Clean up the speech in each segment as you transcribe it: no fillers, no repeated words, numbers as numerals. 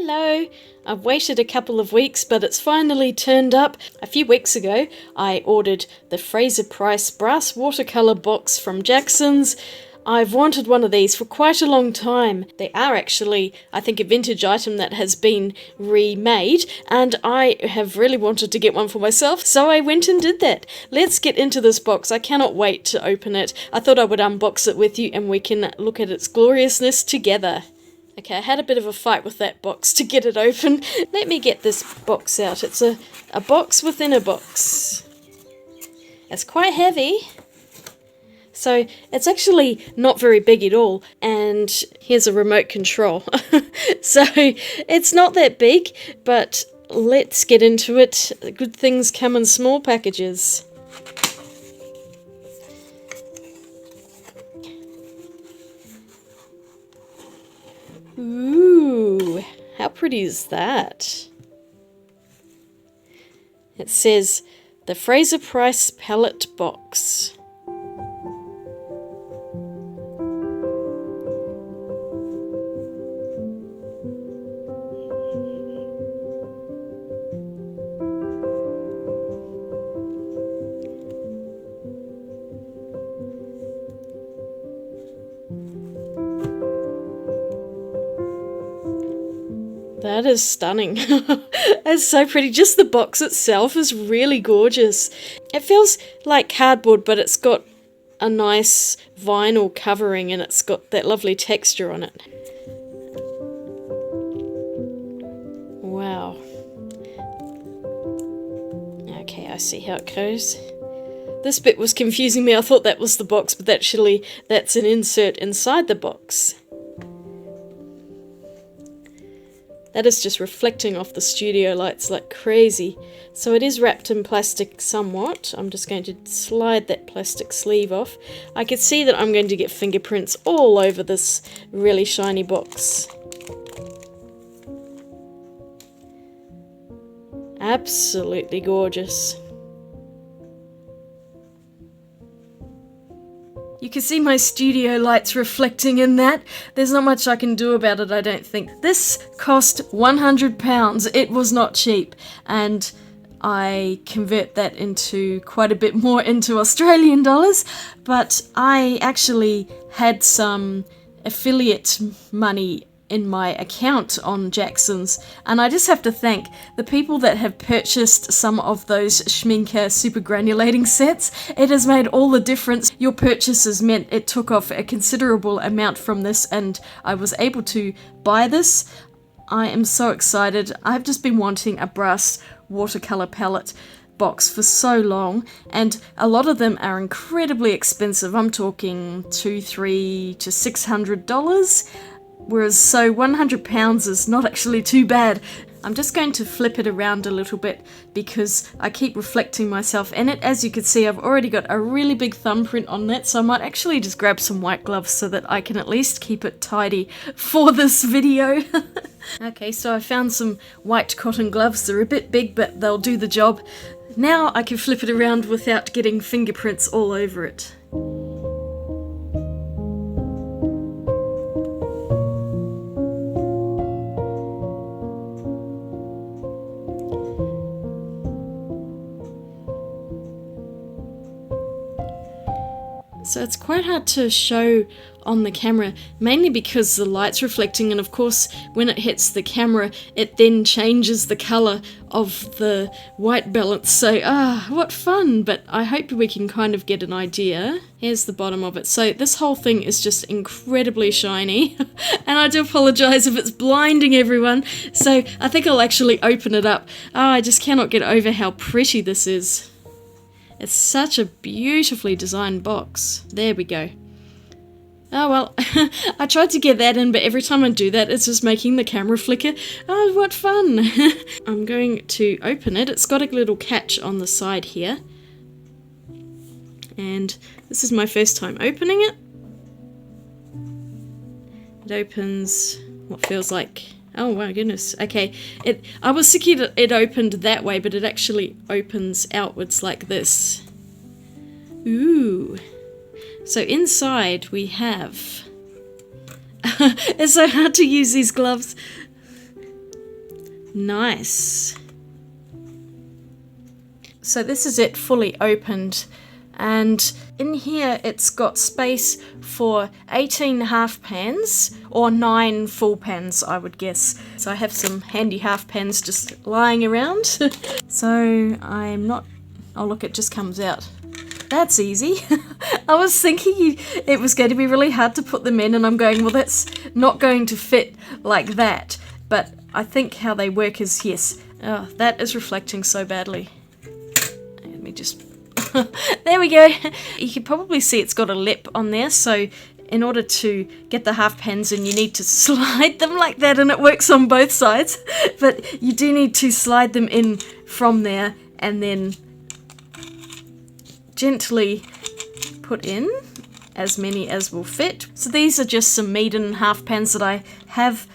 Hello! I've waited a couple of weeks, but it's finally turned up. A few weeks ago, I ordered the Frazer Price brass watercolour box from Jackson's. I've wanted one of these for quite a long time. They are actually, I think, a vintage item that has been remade, and I have really wanted to get one for myself, so I went and did that. Let's get into this box. I cannot wait to open it. I thought I would unbox it with you and we can look at its gloriousness together. Okay, I had a bit of a fight with that box to get it open. Let me get this box out. It's a box within a box. It's quite heavy. So it's actually not very big at all. And here's a remote control. So it's not that big, but let's get into it. Good things come in small packages. Ooh, how pretty is that? It says the Frazer Price palette box. That is stunning. It's so pretty. Just the box itself is really gorgeous. It feels like cardboard, but it's got a nice vinyl covering and it's got that lovely texture on it. Wow. Okay, I see how it goes. This bit was confusing me. I thought that was the box, but actually that's an insert inside the box. That is just reflecting off the studio lights like crazy. So it is wrapped in plastic somewhat. I'm just going to slide that plastic sleeve off. I can see that I'm going to get fingerprints all over this really shiny box. Absolutely gorgeous. You can see my studio lights reflecting in that. There's not much I can do about it, I don't think. This cost £100. It was not cheap. And I convert that into quite a bit more into Australian dollars. But I actually had some affiliate money in my account on Jackson's, and I just have to thank the people that have purchased some of those Schminker super granulating sets. It has made all the difference. Your purchases meant it took off a considerable amount from this, and I was able to buy this. I am so excited. I've just been wanting a brass watercolor palette box for so long, and a lot of them are incredibly expensive. I'm talking $200, $300 to $600. Whereas so £100 is not actually too bad. I'm just going to flip it around a little bit because I keep reflecting myself in it. As you can see, I've already got a really big thumbprint on that, so I might actually just grab some white gloves so that I can at least keep it tidy for this video. Okay, so I found some white cotton gloves. They're a bit big, but they'll do the job. Now I can flip it around without getting fingerprints all over it. So it's quite hard to show on the camera, mainly because the light's reflecting, and of course when it hits the camera it then changes the colour of the white balance. So what fun, but I hope we can kind of get an idea. Here's the bottom of it. So this whole thing is just incredibly shiny and I do apologise if it's blinding everyone. So I think I'll actually open it up. I just cannot get over how pretty this is. It's such a beautifully designed box. There we go. Oh well, I tried to get that in, but every time I do that, it's just making the camera flicker. Oh, what fun! I'm going to open it. It's got a little catch on the side here. And this is my first time opening it. It opens what feels like... Oh my goodness, okay. I was thinking it opened that way, but it actually opens outwards like this. Ooh. So inside we have... It's so hard to use these gloves. Nice. So this is it fully opened, and in here it's got space for 18 half pans or 9 full pans, I would guess. So I have some handy half pans just lying around. So I'm not, oh look, it just comes out. That's easy. I was thinking it was going to be really hard to put them in, and I'm going, well, that's not going to fit like that. But I think how they work is, yes. Oh, that is reflecting so badly. Let me just... There we go. You can probably see it's got a lip on there, so in order to get the half pans in, you need to slide them like that, and it works on both sides. But you do need to slide them in from there and then gently put in as many as will fit. So these are just some Meaden half pans that I have.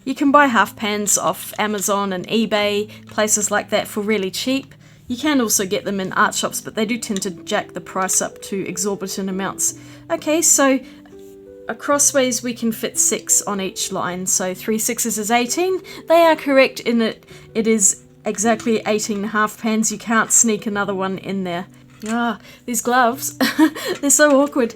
You can buy half pans off Amazon and eBay, places like that, for really cheap. You can also get them in art shops, but they do tend to jack the price up to exorbitant amounts. Okay, so crossways we can fit 6 on each line, so 3 6s is 18. They are correct in it. It is exactly 18 half pans. You can't sneak another one in there. Ah, these gloves, they're so awkward.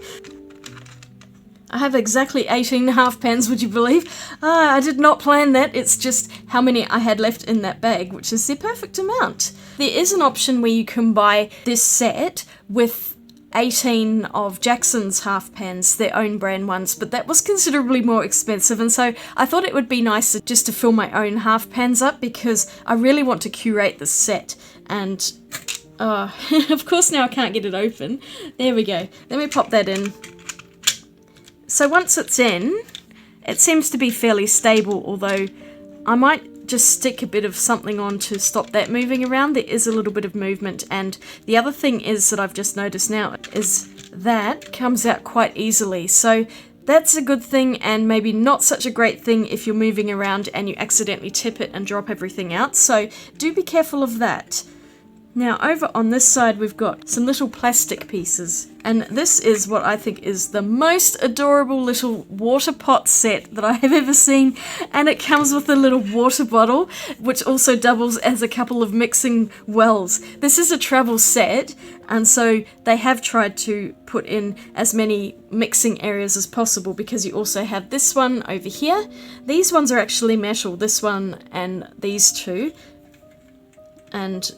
I have exactly 18 half pans, would you believe? I did not plan that. It's just how many I had left in that bag, which is the perfect amount. There is an option where you can buy this set with 18 of Jackson's half pans, their own brand ones, but that was considerably more expensive, and so I thought it would be nicer just to fill my own half pans up, because I really want to curate the set. And of course now I can't get it open. There we go. Let me pop that in. So once it's in, it seems to be fairly stable, although I might just stick a bit of something on to stop that moving around. There is a little bit of movement, and the other thing is that I've just noticed now is that comes out quite easily. So that's a good thing, and maybe not such a great thing if you're moving around and you accidentally tip it and drop everything out. So do be careful of that. Now over on this side we've got some little plastic pieces, and this is what I think is the most adorable little water pot set that I have ever seen, and it comes with a little water bottle which also doubles as a couple of mixing wells. This is a travel set, and so they have tried to put in as many mixing areas as possible, because you also have this one over here. These ones are actually metal, this one and these two, and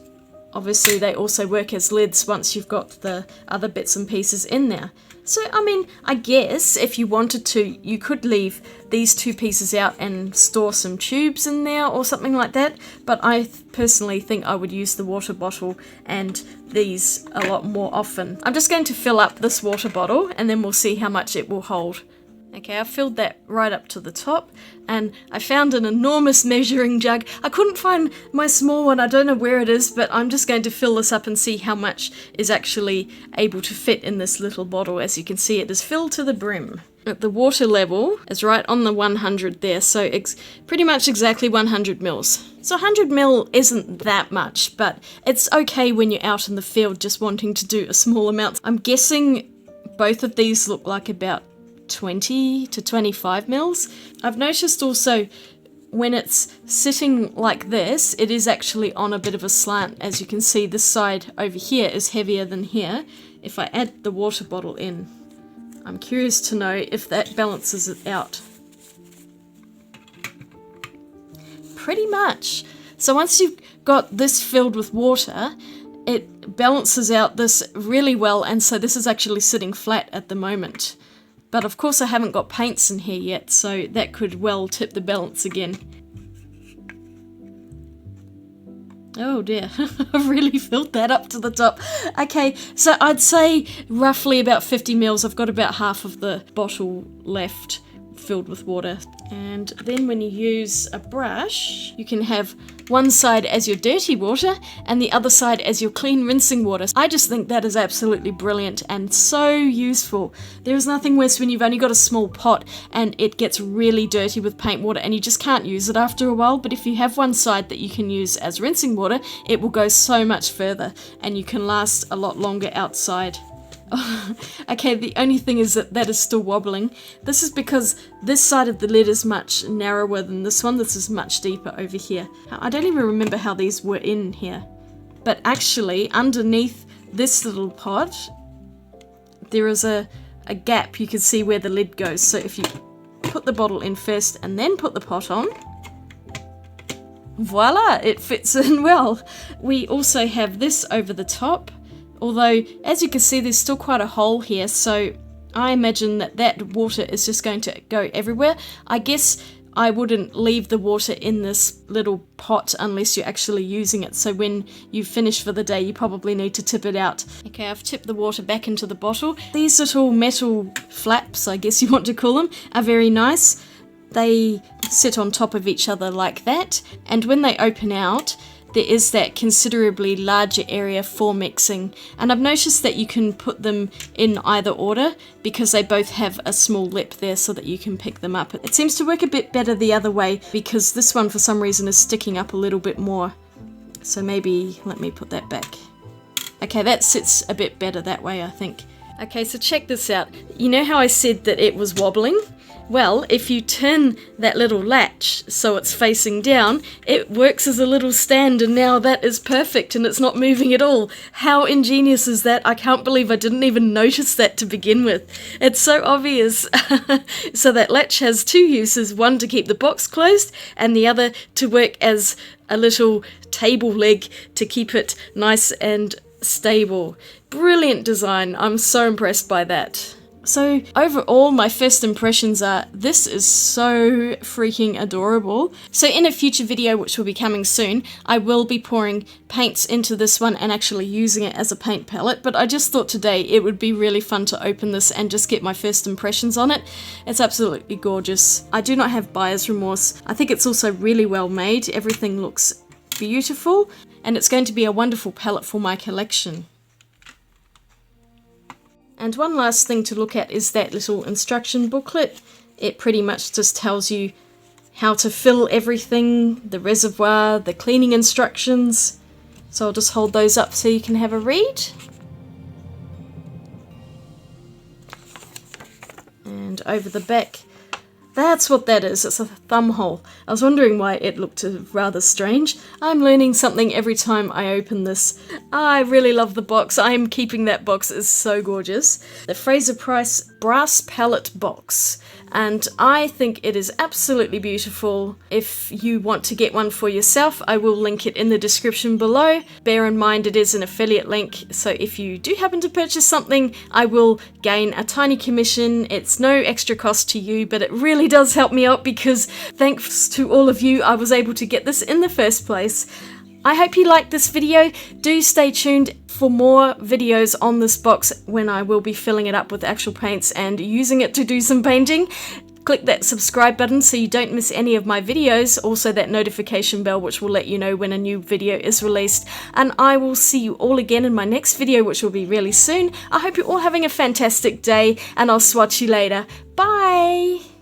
obviously they also work as lids once you've got the other bits and pieces in there. So, I mean, I guess if you wanted to, you could leave these two pieces out and store some tubes in there or something like that, but I personally think I would use the water bottle and these a lot more often. I'm just going to fill up this water bottle and then we'll see how much it will hold. Okay, I filled that right up to the top, and I found an enormous measuring jug. I couldn't find my small one, I don't know where it is, but I'm just going to fill this up and see how much is actually able to fit in this little bottle. As you can see, it is filled to the brim. The water level is right on the 100 there, so pretty much exactly 100 mils. So 100 mil isn't that much, but it's okay when you're out in the field just wanting to do a small amount. I'm guessing both of these look like about 20 to 25 mils. I've noticed also when it's sitting like this, it is actually on a bit of a slant. As you can see, this side over here is heavier than here. If I add the water bottle in, I'm curious to know if that balances it out. Pretty much. So once you've got this filled with water, it balances out this really well, and so this is actually sitting flat at the moment. But of course I haven't got paints in here yet, so that could well tip the balance again. Oh dear, I've really filled that up to the top. Okay, so I'd say roughly about 50 mils. I've got about half of the bottle left filled with water. And then when you use a brush, you can have one side as your dirty water and the other side as your clean rinsing water. I just think that is absolutely brilliant and so useful. There is nothing worse when you've only got a small pot and it gets really dirty with paint water and you just can't use it after a while. But if you have one side that you can use as rinsing water, it will go so much further and you can last a lot longer outside. Okay, the only thing is that is still wobbling. This is because this side of the lid is much narrower than this one. This is much deeper over here. I don't even remember how these were in here. But actually, underneath this little pot, there is a gap. You can see where the lid goes. So if you put the bottle in first and then put the pot on, voila, it fits in well. We also have this over the top. Although, as you can see, there's still quite a hole here, so I imagine that water is just going to go everywhere. I guess I wouldn't leave the water in this little pot unless you're actually using it, so when you finish for the day, you probably need to tip it out. Okay, I've tipped the water back into the bottle. These little metal flaps, I guess you want to call them, are very nice. They sit on top of each other like that, and when they open out, there is that considerably larger area for mixing, and I've noticed that you can put them in either order because they both have a small lip there so that you can pick them up. It seems to work a bit better the other way because this one for some reason is sticking up a little bit more. So maybe let me put that back. Okay, that sits a bit better that way, I think. Okay, so check this out. You know how I said that it was wobbling? Well, if you turn that little latch so it's facing down, it works as a little stand, and now that is perfect and it's not moving at all. How ingenious is that? I can't believe I didn't even notice that to begin with. It's so obvious. So that latch has two uses, one to keep the box closed and the other to work as a little table leg to keep it nice and stable. Brilliant design. I'm so impressed by that. So overall, my first impressions are this is so freaking adorable. So in a future video, which will be coming soon, I will be pouring paints into this one and actually using it as a paint palette, but I just thought today it would be really fun to open this and just get my first impressions on it. It's absolutely gorgeous. I do not have buyer's remorse. I think it's also really well made. Everything looks beautiful, and it's going to be a wonderful palette for my collection. And one last thing to look at is that little instruction booklet. It pretty much just tells you how to fill everything, the reservoir, the cleaning instructions. So I'll just hold those up so you can have a read. And over the back, that's what that is. It's a thumb hole. I was wondering why it looked rather strange. I'm learning something every time I open this. I really love the box. I am keeping that box. It's so gorgeous. The Frazer Price Brass Palette Box. And I think it is absolutely beautiful. If you want to get one for yourself, I will link it in the description below. Bear in mind it is an affiliate link, so if you do happen to purchase something, I will gain a tiny commission. It's no extra cost to you, but it really does help me out because thanks to all of you, I was able to get this in the first place. I hope you liked this video. Do stay tuned for more videos on this box when I will be filling it up with actual paints and using it to do some painting. Click that subscribe button so you don't miss any of my videos, also that notification bell which will let you know when a new video is released. And I will see you all again in my next video, which will be really soon. I hope you're all having a fantastic day, and I'll swatch you later. Bye!